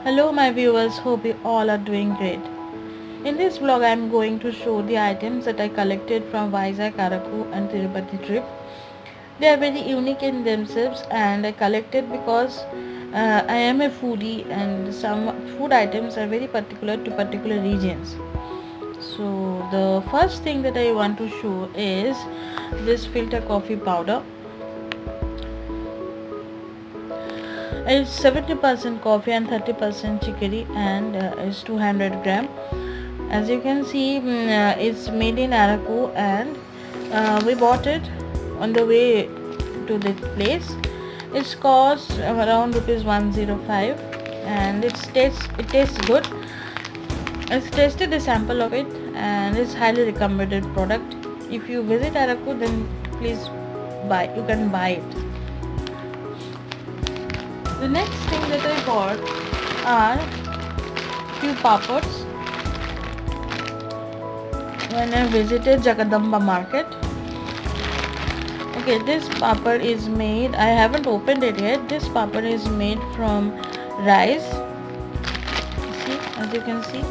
Hello my viewers, hope you all are doing great. In this vlog I am going to show the items that I collected from Vizag, Araku and Tirupati trip. They are very unique in themselves and I collected because I am a foodie and some food items are very particular to particular regions. So the first thing that I want to show is this filter coffee powder. It's 70% coffee and 30% chicory and it's 200 gram. As you can see, it's made in Araku and we bought it on the way to this place. It's cost around rupees 105 and it tastes good. I've tasted a sample of it and it's highly recommended product. If you visit Araku, then please you can buy it. The next thing that I bought are few papads when I visited Jagadamba market. Okay, this papad is made, I haven't opened it yet. This papad is made from rice. See, as you can see.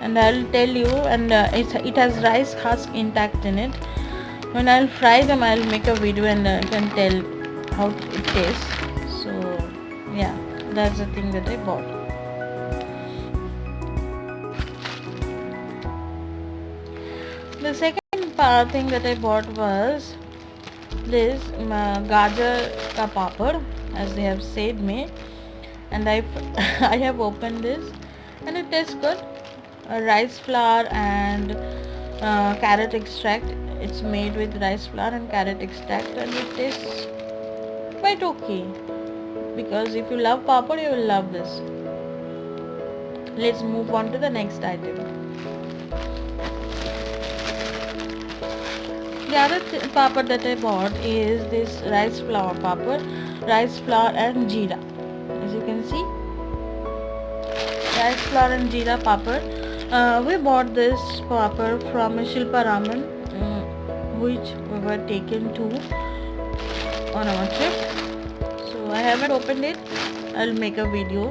And I'll tell you, and it has rice husk intact in it. When I'll fry them, I'll make a video and you can tell how it tastes. So yeah, that's the thing that I bought. The second thing that I bought was this gajar ka papad, as they have said me, and I I have opened this and it tastes good. Rice flour and carrot extract. It's made with rice flour and carrot extract and it tastes quite okay, because if you love papad you will love this. Let's move on to the next item. The other papad that I bought is this rice flour papad, rice flour and jeera. As you can see, rice flour and jeera papad. We bought this papad from Shilpa Raman, which we were taken to on our trip. So I haven't opened it. I'll make a video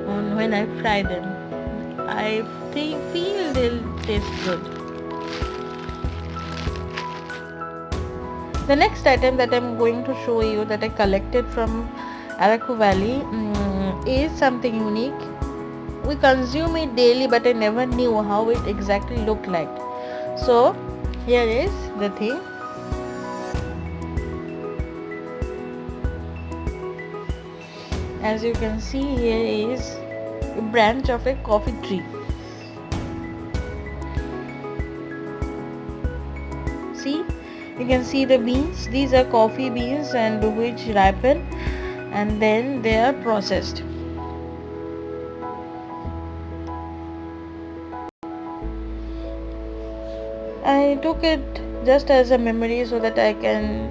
on when I fry them. I feel they'll taste good. The next item that I'm going to show you that I collected from Araku Valley is something unique. We consume it daily, but I never knew how it exactly looked like. So here is the thing. As you can see, here is a branch of a coffee tree. See, you can see the beans. These are coffee beans and which ripen and then they are processed. I took it just as a memory so that I can,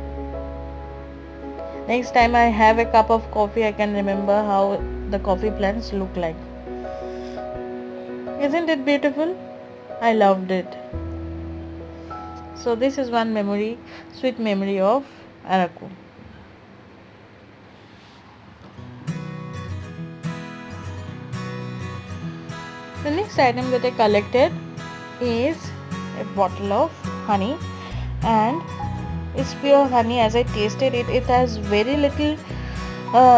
next time I have a cup of coffee, I can remember how the coffee plants look like. Isn't it beautiful? I loved it. So this is one memory, sweet memory of Araku. The next item that I collected is a bottle of honey, and it's pure honey. As I tasted it, it has very little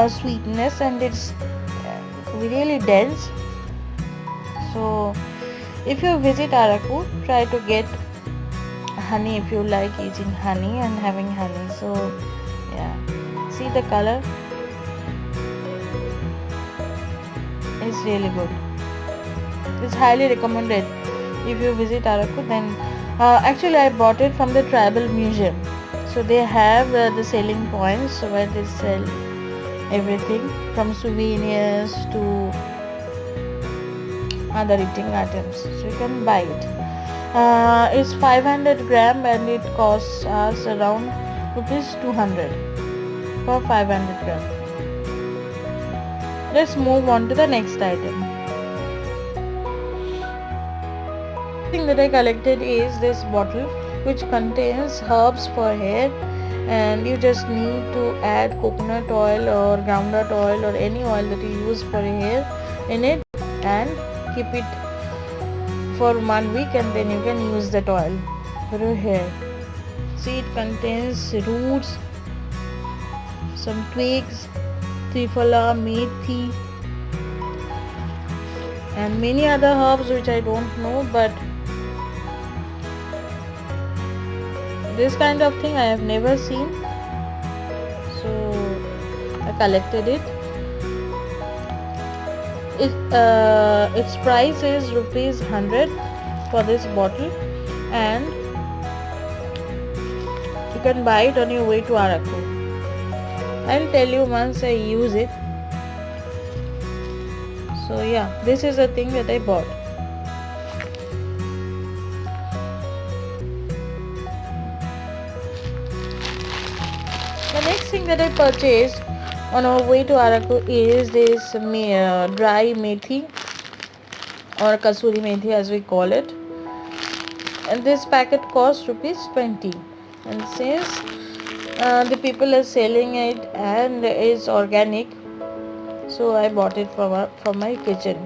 sweetness and it's really dense. So if you visit Araku, try to get honey if you like eating honey and having honey. So yeah, see the color, it's really good. It's highly recommended. If you visit Araku, then actually I bought it from the tribal museum. So they have the selling points where they sell everything from souvenirs to other eating items. So you can buy it. It's 500 gram and it costs us around rupees 200 for 500 gram. Let's move on to the next item. The thing that I collected is this bottle which contains herbs for hair and you just need to add coconut oil or groundnut oil or any oil that you use for your hair in it, and keep it for 1 week, and then you can use that oil for your hair. See, it contains roots, some twigs, triphala, methi, and many other herbs which I don't know, but this kind of thing I have never seen, so I collected it. Its price is rupees 100 for this bottle, and you can buy it on your way to Araku. I'll tell you once I use it. So yeah, this is the thing that I bought. The next thing that I purchased on our way to Araku is this dry methi, or kasuri methi as we call it, and this packet costs rupees 20, and since the people are selling it and it's organic, so I bought it for my kitchen.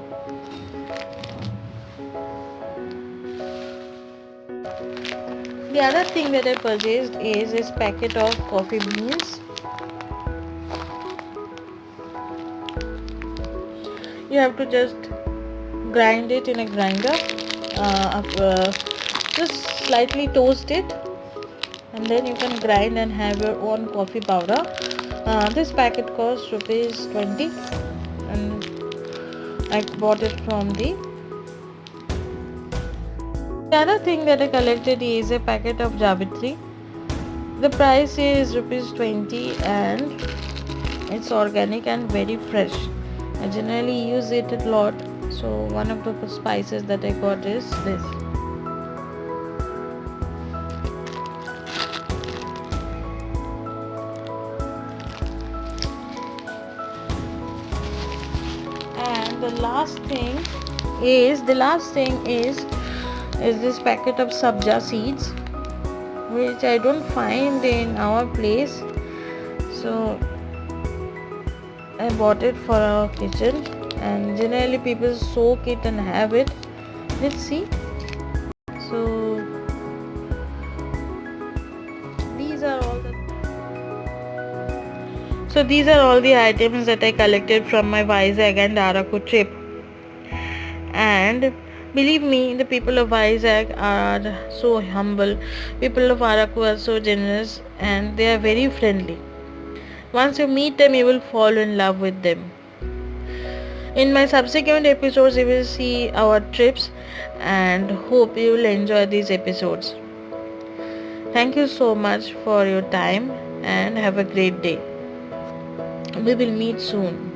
The other thing that I purchased is this packet of coffee beans. You have to just grind it in a grinder, just slightly toast it, and then you can grind and have your own coffee powder. This packet costs rupees 20, and I bought it from the other thing that I collected is a packet of Javitri. The price is rupees 20, and it's organic and very fresh. I generally use it a lot, so one of the spices that I got is this. And the last thing is this packet of sabja seeds, which I don't find in our place, so I bought it for our kitchen, and generally people soak it and have it. Let's see. So these are all the items that I collected from my Vizag and Araku trip. And believe me, the people of Vizag are so humble. People of Araku are so generous, and they are very friendly. Once you meet them, you will fall in love with them. In my subsequent episodes, you will see our trips, and hope you will enjoy these episodes. Thank you so much for your time, and have a great day. We will meet soon.